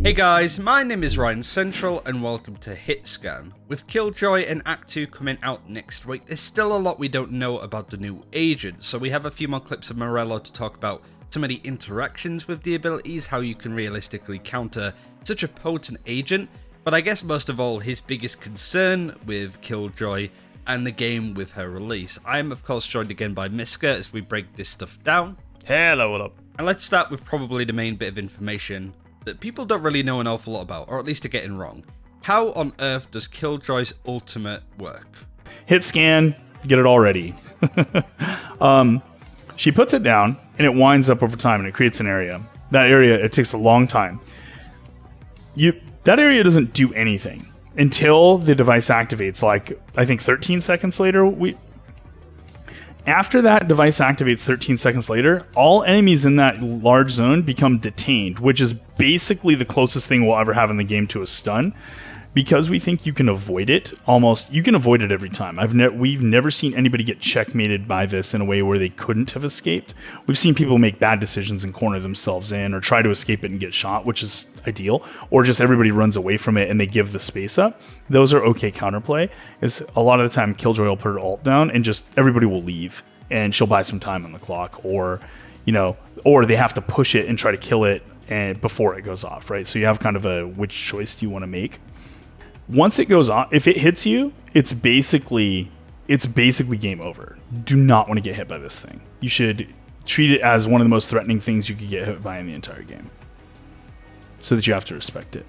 Hey guys, my name is RyanCentral and welcome to HitScan. With Killjoy and Act 2 coming out next week, there's still a lot we don't know about the new agent, so we have a few more clips of Morello to talk about some of the interactions with the abilities, how you can realistically counter such a potent agent, but I guess most of all his biggest concern with Killjoy and the game with her release. I am of course joined again by Miska as we break this stuff down. Hello, what up? And let's start with probably the main bit of information that people don't really know an awful lot about, or at least are getting wrong. How on earth does Killjoy's ultimate work? Hit scan, get it all ready. She puts it down, and it winds up over time, and it creates an area. That area, it takes a long time. That area doesn't do anything until the device activates, like, I think 13 seconds later. After that device activates 13 seconds later, all enemies in that large zone become detained, which is basically the closest thing we'll ever have in the game to a stun. Because we think you can avoid it, you can avoid it every time. We've never seen anybody get checkmated by this in a way where they couldn't have escaped. We've seen people make bad decisions and corner themselves in, or try to escape it and get shot, which is ideal, or just everybody runs away from it and they give the space up. Those are okay counterplay. It's a lot of the time Killjoy will put her ult down and just everybody will leave, and she'll buy some time on the clock, or they have to push it and try to kill it and before it goes off, right? So you have kind of a which choice do you want to make. Once it goes off, if it hits you, it's basically game over. Do not want to get hit by this thing. You should treat it as one of the most threatening things you could get hit by in the entire game, so that you have to respect it.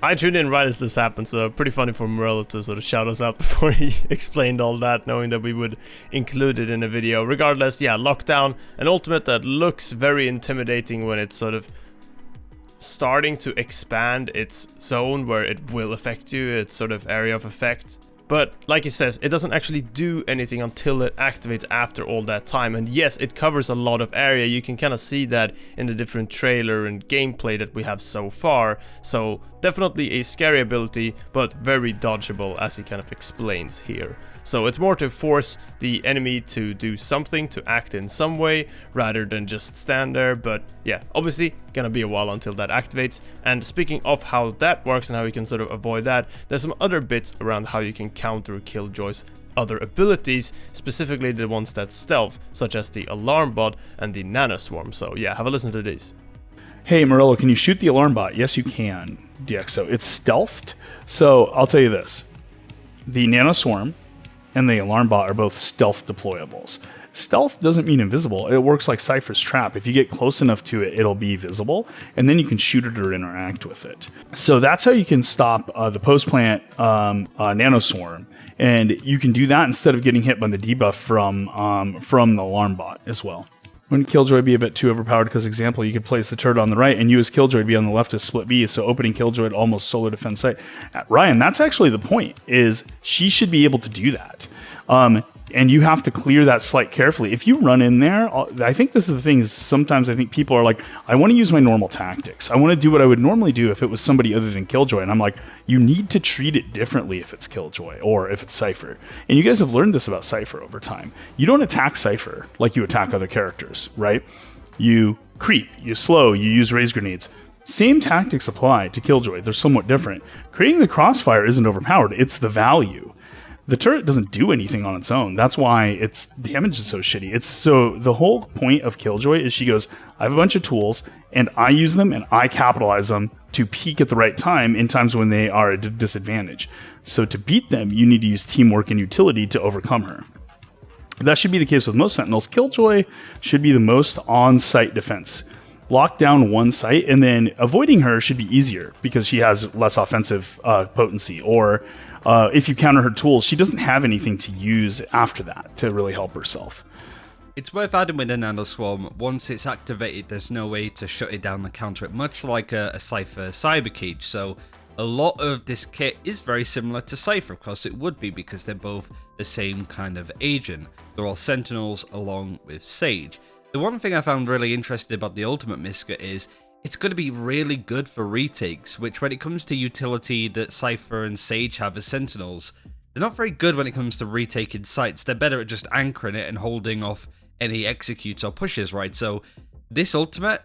I tuned in right as this happened, so pretty funny for Morello to sort of shout us out before he explained all that, knowing that we would include it in a video. Regardless, yeah, lockdown, an ultimate that looks very intimidating when it's sort of starting to expand its zone where it will affect you, its sort of area of effect. But like he says, it doesn't actually do anything until it activates after all that time. And yes, it covers a lot of area. You can kind of see that in the different trailer and gameplay that we have so far. So definitely a scary ability, but very dodgeable, as he kind of explains here. So it's more to force the enemy to do something, to act in some way, rather than just stand there. But yeah, obviously gonna be a while until that activates. And speaking of how that works and how you can sort of avoid that, there's some other bits around how you can counter Killjoy's other abilities, specifically the ones that stealth, such as the alarm bot and the nanoswarm. So yeah, have a listen to these. Hey Morello, can you shoot the alarm bot? Yes, you can, DxO. It's stealthed. So I'll tell you this. The nanoswarm and the alarm bot are both stealth deployables. Stealth doesn't mean invisible. It works like Cypher's trap. If you get close enough to it, it'll be visible, and then you can shoot it or interact with it. So that's how you can stop the post-plant nanoswarm, and you can do that instead of getting hit by the debuff from the alarm bot as well. Wouldn't Killjoy be a bit too overpowered? Because example, you could place the turret on the right and you as Killjoy be on the left as split B, so opening Killjoy at almost solo defense site. Ryan, that's actually the point, is she should be able to do that. And you have to clear that slight carefully. If you run in there, I think this is the thing, is sometimes I think people are like, I want to use my normal tactics. I want to do what I would normally do if it was somebody other than Killjoy. And I'm like, you need to treat it differently if it's Killjoy or if it's Cypher. And you guys have learned this about Cypher over time. You don't attack Cypher like you attack other characters, right? You creep, you slow, you use raise grenades. Same tactics apply to Killjoy. They're somewhat different. Creating the crossfire isn't overpowered. It's the value. The turret doesn't do anything on its own. That's why its damage is so shitty. So the whole point of Killjoy is she goes, I have a bunch of tools, and I use them, and I capitalize them to peak at the right time in times when they are at a disadvantage. So to beat them, you need to use teamwork and utility to overcome her. That should be the case with most Sentinels. Killjoy should be the most on-site defense. Lock down one site, and then avoiding her should be easier because she has less offensive potency, or if you counter her tools, she doesn't have anything to use after that to really help herself. It's worth adding with a nanoswarm, once it's activated, there's no way to shut it down or counter it, much like a Cypher cyber cage. So a lot of this kit is very similar to Cypher. Of course it would be, because they're both the same kind of agent. They're all Sentinels along with Sage. The one thing I found really interesting about the ultimate Miska is it's going to be really good for retakes, which when it comes to utility that Cypher and Sage have as Sentinels, they're not very good when it comes to retaking sites. They're better at just anchoring it and holding off any executes or pushes, right? So this ultimate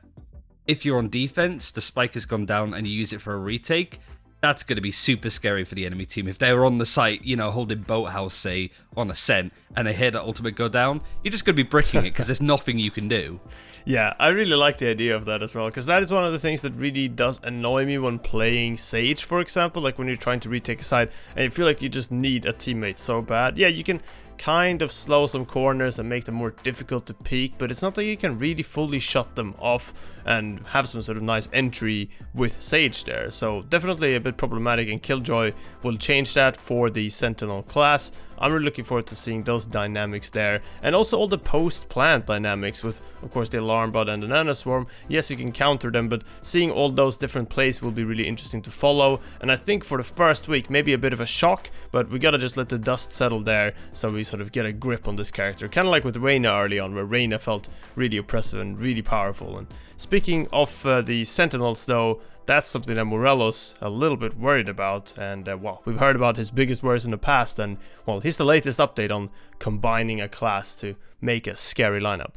if you're on defense, the spike has gone down and you use it for a retake, that's going to be super scary for the enemy team. If they were on the site, you know, holding Boathouse, say, on Ascent, and they hear that ultimate go down, you're just going to be bricking it because there's nothing you can do. Yeah, I really like the idea of that as well, because that is one of the things that really does annoy me when playing Sage, for example, like when you're trying to retake a side and you feel like you just need a teammate so bad. Yeah, you can kind of slow some corners and make them more difficult to peek, but it's not like you can really fully shut them off and have some sort of nice entry with Sage there. So definitely a bit problematic, and Killjoy will change that for the Sentinel class. I'm really looking forward to seeing those dynamics there, and also all the post-plant dynamics with, of course, the Alarm Bot and the Nanoswarm. Yes, you can counter them, but seeing all those different plays will be really interesting to follow. And I think for the first week, maybe a bit of a shock, but we gotta just let the dust settle there so we sort of get a grip on this character. Kind of like with Reyna early on, where Reyna felt really oppressive and really powerful. And speaking of the Sentinels, though, that's something that Morello's a little bit worried about, and well, we've heard about his biggest worries in the past, and well, here's the latest update on combining a class to make a scary lineup.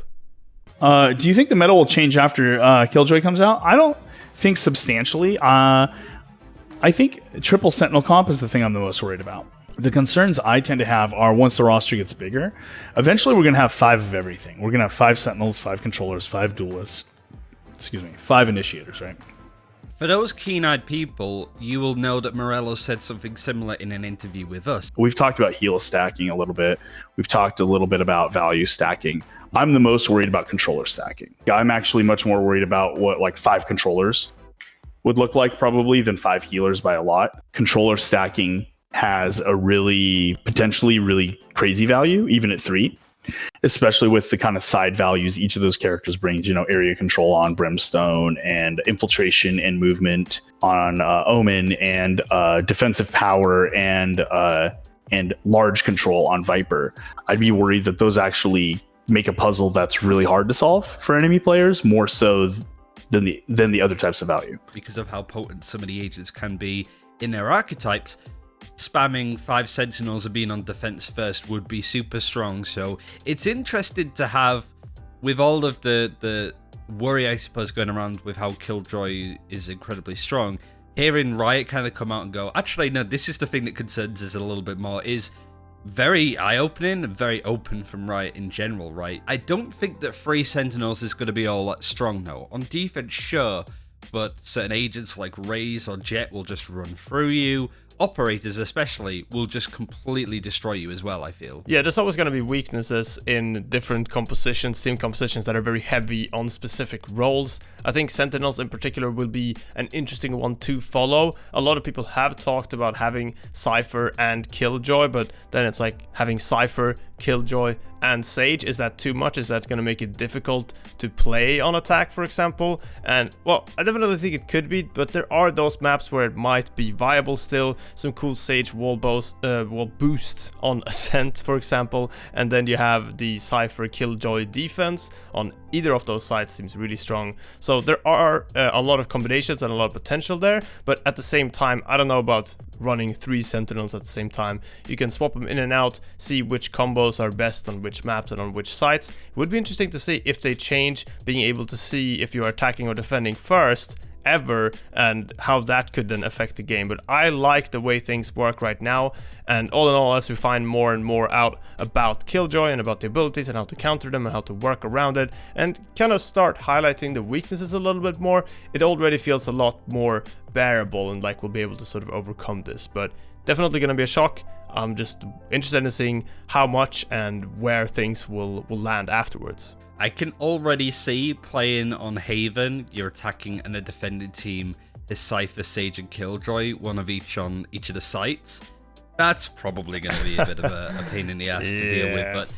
Do you think the meta will change after Killjoy comes out? I don't think substantially. I think triple Sentinel comp is the thing I'm the most worried about. The concerns I tend to have are once the roster gets bigger, eventually we're going to have 5 of everything. We're going to have 5 Sentinels, 5 controllers, 5 duelists, 5 initiators, right? For those keen-eyed people, you will know that Morello said something similar in an interview with us. We've talked about heal stacking a little bit. We've talked a little bit about value stacking. I'm the most worried about controller stacking. I'm actually much more worried about what like 5 controllers would look like probably than 5 healers by a lot. Controller stacking has a potentially really crazy value, even at 3. Especially with the kind of side values each of those characters brings, you know, area control on Brimstone and infiltration and movement on Omen, and defensive power and large control on Viper. I'd be worried that those actually make a puzzle that's really hard to solve for enemy players, more so than the other types of value. Because of how potent some of the agents can be in their archetypes, spamming 5 Sentinels and being on defense first would be super strong. So it's interesting to have, with all of the worry, I suppose, going around with how Killjoy is incredibly strong, hearing Riot kind of come out and go, actually, no, this is the thing that concerns us a little bit more, is very eye-opening and very open from Riot in general, right? I don't think that 3 Sentinels is going to be all that strong, though. On defense, sure, but certain agents like Raze or Jet will just run through you. Operators especially will just completely destroy you as well, I feel. Yeah, there's always going to be weaknesses in different compositions, team compositions that are very heavy on specific roles. I think Sentinels in particular will be an interesting one to follow. A lot of people have talked about having Cypher and Killjoy, but then it's like having Cypher, Killjoy, and Sage. Is that too much? Is that going to make it difficult to play on attack, for example? And well, I definitely think it could be, but there are those maps where it might be viable still. Some cool Sage wall boosts on Ascent, for example, and then you have the Cypher Killjoy defense on either of those sides seems really strong. So there are a lot of combinations and a lot of potential there, but at the same time, I don't know about running 3 Sentinels at the same time. You can swap them in and out, see which combos are best on which maps and on which sites. It would be interesting to see if they change being able to see if you're attacking or defending first ever, and how that could then affect the game. But I like the way things work right now, and all in all, as we find more and more out about Killjoy and about the abilities and how to counter them and how to work around it and kind of start highlighting the weaknesses a little bit more, it already feels a lot more bearable and like we'll be able to sort of overcome this. But definitely going to be a shock. I'm just interested in seeing how much and where things will land afterwards. I can already see playing on Haven, you're attacking and a defending team is Cypher, Sage, and Killjoy, one of each on each of the sites. That's probably going to be a bit of a pain in the ass to deal with, but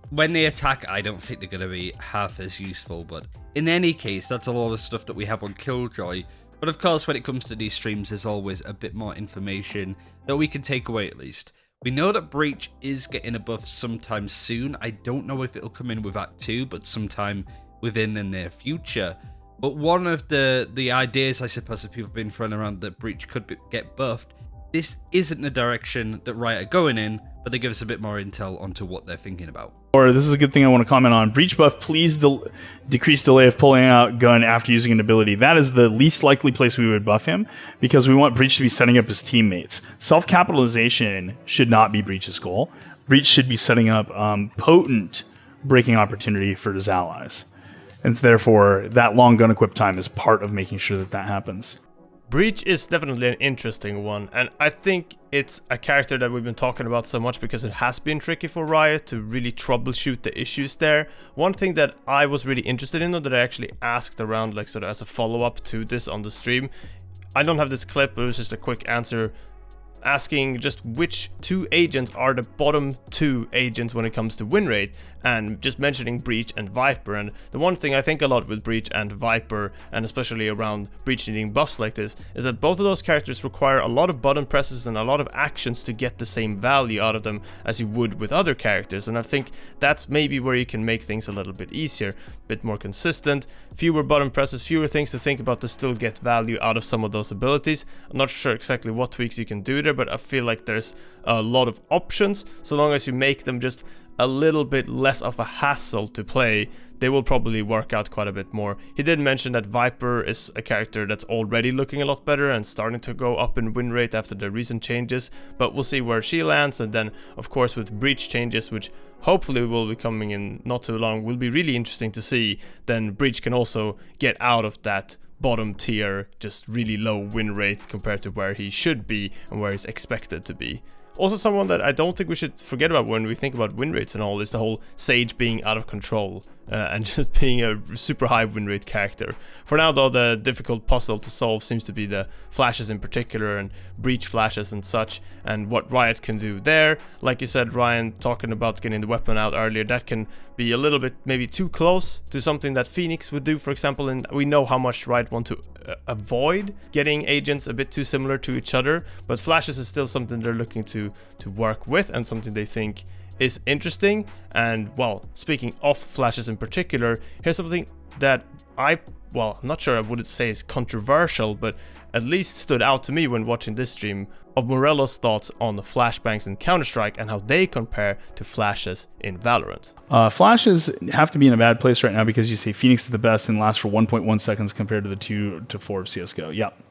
when they attack, I don't think they're going to be half as useful. But in any case, that's a lot of stuff that we have on Killjoy. But of course, when it comes to these streams, there's always a bit more information that we can take away at least. We know that Breach is getting a buff sometime soon. I don't know if it'll come in with Act 2, but sometime within the near future. But one of the ideas, I suppose, that people have been throwing around that Breach could get buffed, this isn't the direction that Riot are going in, but they give us a bit more intel onto what they're thinking about. Or this is a good thing I want to comment on. Breach buff, please decrease delay of pulling out gun after using an ability. That is the least likely place we would buff him, because we want Breach to be setting up his teammates. Self-capitalization should not be Breach's goal. Breach should be setting up potent breaking opportunity for his allies. And therefore, that long gun equip time is part of making sure that that happens. Breach is definitely an interesting one, and I think it's a character that we've been talking about so much because it has been tricky for Riot to really troubleshoot the issues there. One thing that I was really interested in, or that I actually asked around, like sort of as a follow-up to this on the stream, I don't have this clip, but it was just a quick answer asking just which 2 agents are the bottom 2 agents when it comes to win rate, and just mentioning Breach and Viper. And the one thing I think a lot with Breach and Viper, and especially around Breach needing buffs like this, is that both of those characters require a lot of button presses and a lot of actions to get the same value out of them as you would with other characters. And I think that's maybe where you can make things a little bit easier, a bit more consistent, fewer button presses, fewer things to think about to still get value out of some of those abilities. I'm not sure exactly what tweaks you can do there, but I feel like there's a lot of options. So long as you make them just a little bit less of a hassle to play, they will probably work out quite a bit more. He did mention that Viper is a character that's already looking a lot better and starting to go up in win rate after the recent changes, but we'll see where she lands. And then of course with Breach changes, which hopefully will be coming in not too long, will be really interesting to see, then Breach can also get out of that bottom tier, just really low win rate compared to where he should be and where he's expected to be. Also, someone that I don't think we should forget about when we think about win rates and all is the whole Sage being out of control and just being a super high win rate character. For now though, the difficult puzzle to solve seems to be the flashes in particular and Breach flashes and such, and what Riot can do there. Like you said, Ryan, talking about getting the weapon out earlier, that can be a little bit maybe too close to something that Phoenix would do, for example, and we know how much Riot want to avoid getting agents a bit too similar to each other, but flashes is still something they're looking to work with and something they think is interesting. And well, speaking of flashes in particular, here's something that I'm not sure I would say is controversial, but at least stood out to me when watching this stream, of Morello's thoughts on the flashbangs in Counter-Strike and how they compare to flashes in Valorant. Flashes have to be in a bad place right now because you say Phoenix is the best and lasts for 1.1 seconds compared to the 2 to 4 of CSGO. Yep.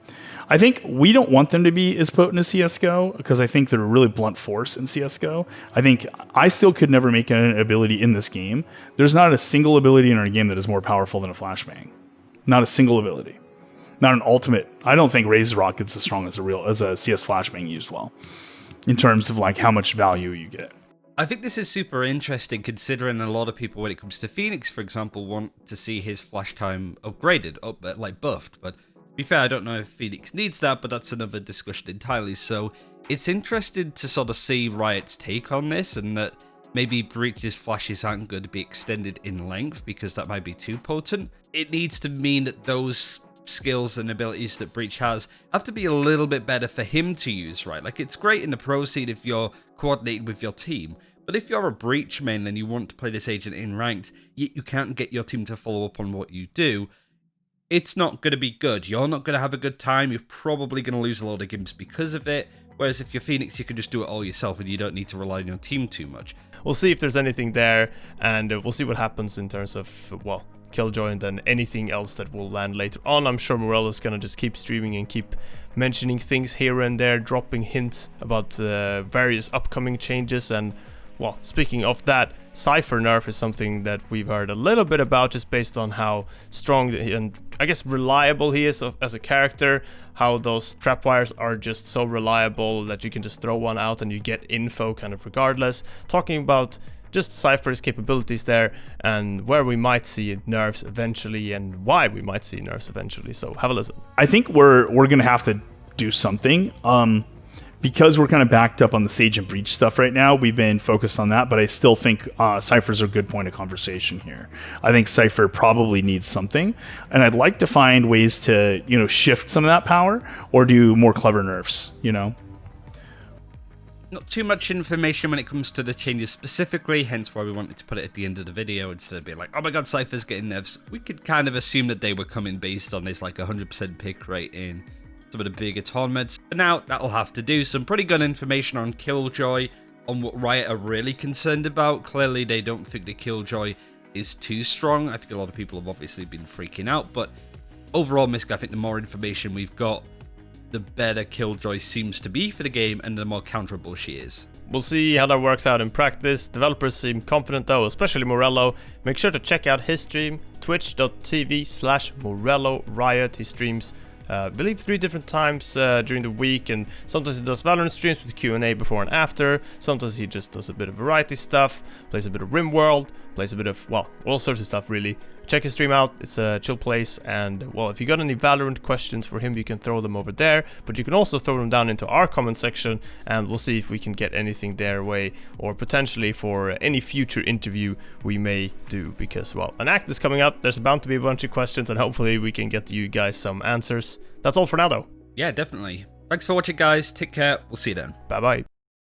I think we don't want them to be as potent as CSGO because I think they're a really blunt force in CSGO. I think I still could never make an ability in this game. There's not a single ability in our game that is more powerful than a flashbang. Not a single ability. Not an ultimate. I don't think Raze Rocket's as strong as a CS flashbang used well, in terms of like how much value you get. I think this is super interesting considering a lot of people, when it comes to Phoenix, for example, want to see his flash time upgraded, like buffed. But to be fair, I don't know if Phoenix needs that, but that's another discussion entirely. So it's interesting to sort of see Riot's take on this, and that maybe Breach's flashes aren't going to be extended in length because that might be too potent. It needs to mean that those skills and abilities that Breach has have to be a little bit better for him to use, right? Like, it's great in the pro scene if you're coordinated with your team, but if you're a Breach main and you want to play this agent in ranked, yet you can't get your team to follow up on what you do, it's not going to be good. You're not going to have a good time. You're probably going to lose a lot of games because of it. Whereas if you're Phoenix, you can just do it all yourself and you don't need to rely on your team too much. We'll see if there's anything there, and we'll see what happens in terms of, well, Killjoy and then anything else that will land later on. I'm sure Morello's gonna just keep streaming and keep mentioning things here and there, dropping hints about various upcoming changes. And well, speaking of that, Cypher nerf is something that we've heard a little bit about, just based on how strong and I guess reliable he is as a character, how those trapwires are just so reliable that you can just throw one out and you get info kind of regardless. Talking about just Cypher's capabilities there and where we might see nerfs eventually and why we might see nerfs eventually. So have a listen. I think we're going to have to do something. Because we're kind of backed up on the Sage and Breach stuff right now, we've been focused on that, but I still think Cypher's a good point of conversation here. I think Cypher probably needs something, and I'd like to find ways to, shift some of that power or do more clever nerfs, Not too much information when it comes to the changes specifically, hence why we wanted to put it at the end of the video instead of being like, oh my god, Cypher's getting nerfs. We could kind of assume that they were coming based on this like 100% pick rate in some of the bigger tournaments. But now that'll have to do. Some pretty good information on Killjoy. on what Riot are really concerned about. Clearly, they don't think the Killjoy is too strong. I think a lot of people have obviously been freaking out, but overall, Misk, I think the more information we've got, the better Killjoy seems to be for the game and the more counterable she is. We'll see how that works out in practice. Developers seem confident though, especially Morello. Make sure to check out his stream, twitch.tv/Morello Riot. He streams I believe 3 different times during the week, and sometimes he does Valorant streams with Q&A before and after. Sometimes he just does a bit of variety stuff, plays a bit of RimWorld, plays a bit of, well, all sorts of stuff really. Check his stream out, it's a chill place, and well, if you got any Valorant questions for him, you can throw them over there, but you can also throw them down into our comment section, and we'll see if we can get anything their way, or potentially for any future interview we may do, because, well, an act is coming up, there's bound to be a bunch of questions, and hopefully we can get you guys some answers. That's all for now though. Yeah, definitely. Thanks for watching, guys. Take care. We'll see you then. Bye bye.